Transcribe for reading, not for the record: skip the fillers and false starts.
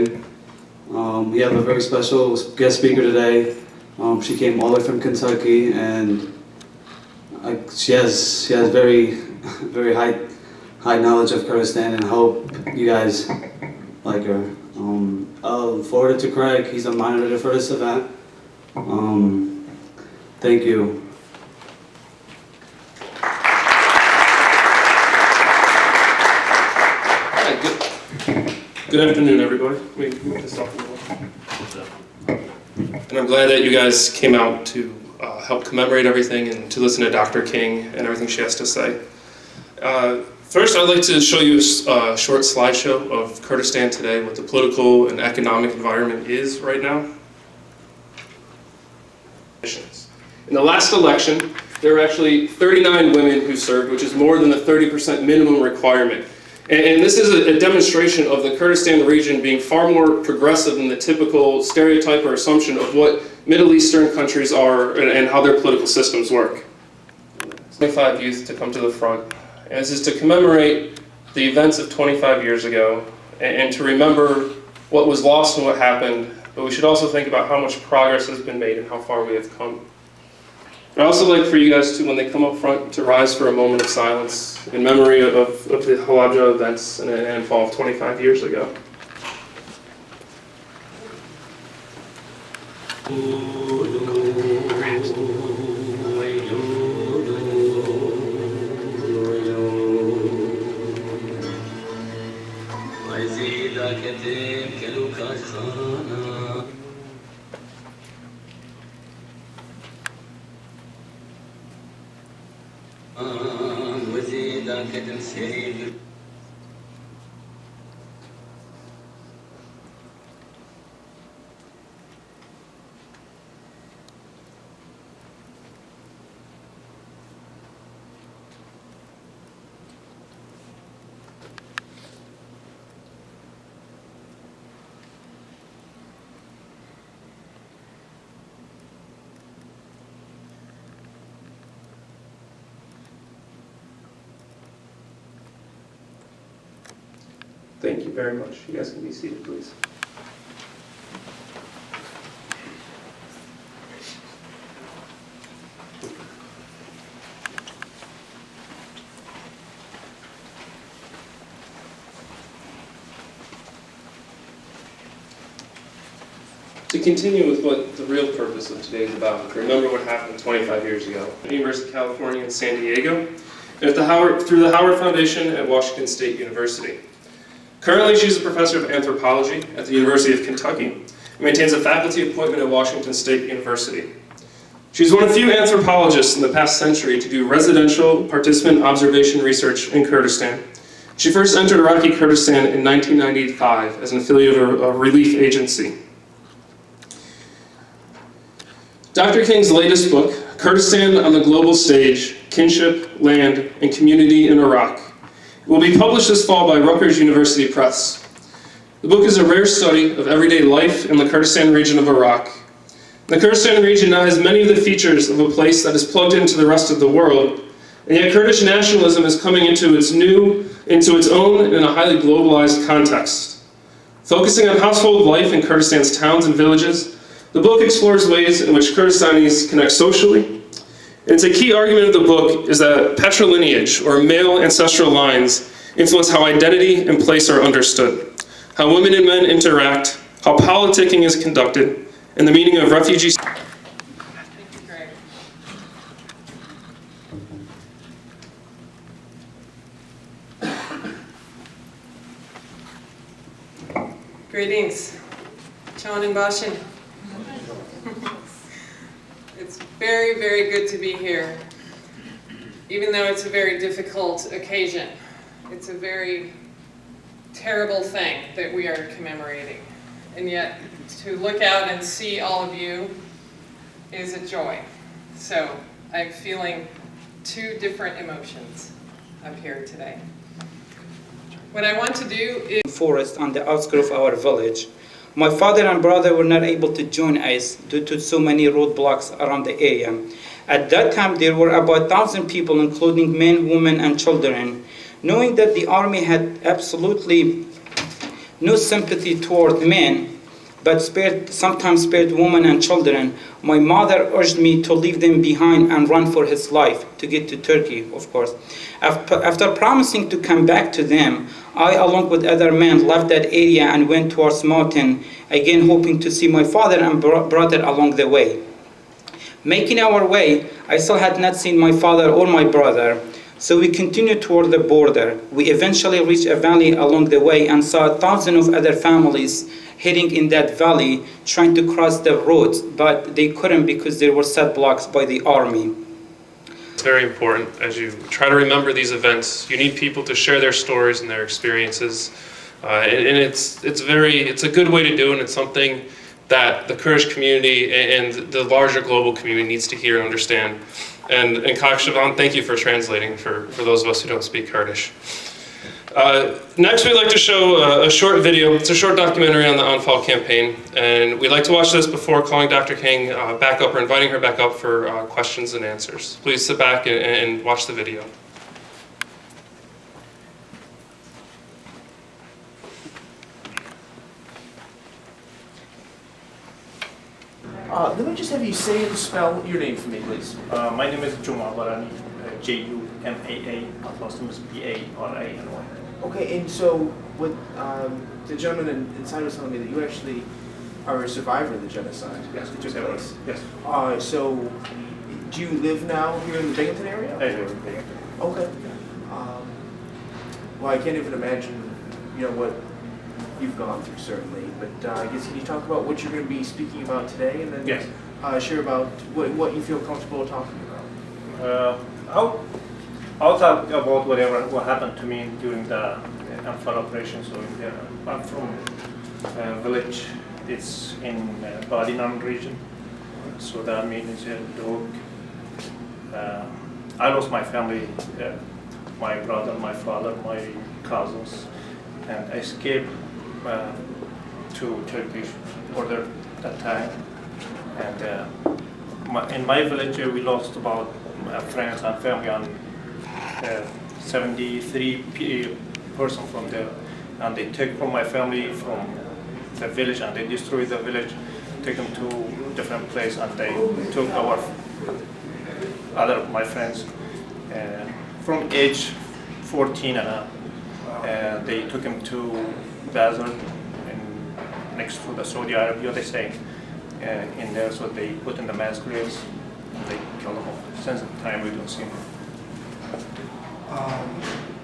We have a very special guest speaker today. She came all the way from Kentucky, and she has very high knowledge of Kurdistan, and I hope you guys like her. I'll forward it to Craig. He's a monitor for this event. Thank you. Good afternoon, everybody. And I'm glad that you guys came out to help commemorate everything and to listen to Dr. King and everything she has to say. First, I'd like to show you a short slideshow of Kurdistan today, what the political and economic environment is right now. In the last election, there were actually 39 women who served, which is more than the 30% minimum requirement. And this is a demonstration of the Kurdistan region being far more progressive than the typical stereotype or assumption of what Middle Eastern countries are and how their political systems work. 25 youth to come to the front. And this is to commemorate the events of 25 years ago and to remember what was lost and what happened, but we should also think about how much progress has been made and how far we have come. I'd also like for you guys to, when they come up front, to rise for a moment of silence in memory of the Halabja events and fall of 25 years ago. Thank you very much. You guys can be seated, please. To continue with what the real purpose of today is about, to remember what happened 25 years ago at the University of California in San Diego, and through the Howard Foundation at Washington State University. Currently, she's a professor of anthropology at the University of Kentucky and maintains a faculty appointment at Washington State University. She's one of few anthropologists in the past century to do residential participant observation research in Kurdistan. She first entered Iraqi Kurdistan in 1995 as an affiliate of a relief agency. Dr. King's latest book, Kurdistan on the Global Stage, Kinship, Land, and Community in Iraq, will be published this fall by Rutgers University Press. The book is a rare study of everyday life in the Kurdistan region of Iraq. The Kurdistan region now has many of the features of a place that is plugged into the rest of the world, and yet Kurdish nationalism is coming into its own in a highly globalized context. Focusing on household life in Kurdistan's towns and villages, the book explores ways in which Kurdistanis connect socially. And it's a key argument of the book is that patrilineage, or male ancestral lines, influence how identity and place are understood, how women and men interact, how politicking is conducted, and the meaning of refugees. Thank you, Greg. Greetings. John and Bashin. It's very, very good to be here, even though it's a very difficult occasion. It's a very terrible thing that we are commemorating. And yet, to look out and see all of you is a joy. So, I'm feeling two different emotions up here today. What I want to do is... Forest on the outskirts of our village. My father and brother were not able to join us due to so many roadblocks around the area. At that time, there were about 1,000 people, including men, women, and children. Knowing that the army had absolutely no sympathy toward men, but sometimes spared women and children. My mother urged me to leave them behind and run for his life, to get to Turkey, of course. After promising to come back to them, I, along with other men, left that area and went towards mountain, again hoping to see my father and brother along the way. Making our way, I still had not seen my father or my brother, so we continued toward the border. We eventually reached a valley along the way and saw thousands of other families heading in that valley, trying to cross the roads, but they couldn't because there were set blocks by the army. It's very important as you try to remember these events. You need people to share their stories and their experiences, and it's a good way to do it, and it's something that the Kurdish community and the larger global community needs to hear and understand. And Kakshavan, thank you for translating for those of us who don't speak Kurdish. Next, we'd like to show a short video. It's a short documentary on the Anfal campaign, and we'd like to watch this before calling Dr. King back up or inviting her back up for questions and answers. Please sit back and watch the video. Let me just have you say and spell your name for me, please. My name is Juma Barani, Jumaa, last name is Barany. Okay, and so what the gentleman inside was telling me that you actually are a survivor of the genocide. Yes, that took place. Yes. So do you live now here in the Binghamton area? I live in Binghamton. Okay. Well, I can't even imagine, what you've gone through, certainly. But I guess can you talk about what you're going to be speaking about today, and then Yes. Share about what you feel comfortable talking about? I'll talk about what happened to me during the Anfal operation. So I'm from a village. It's in Badinan region. So that means dog. I lost my family, my brother, my father, my cousins, and I escaped to Turkish border that time. And in my village, we lost about friends and family and 73 person from there. And they took from my family from the village and they destroyed the village, take them to different place, and they took my friends from age 14 and up. They took him to desert next to the Saudi Arabia, they say, in there. So they put in the mass graves and they killed them all. Since the time we don't see them.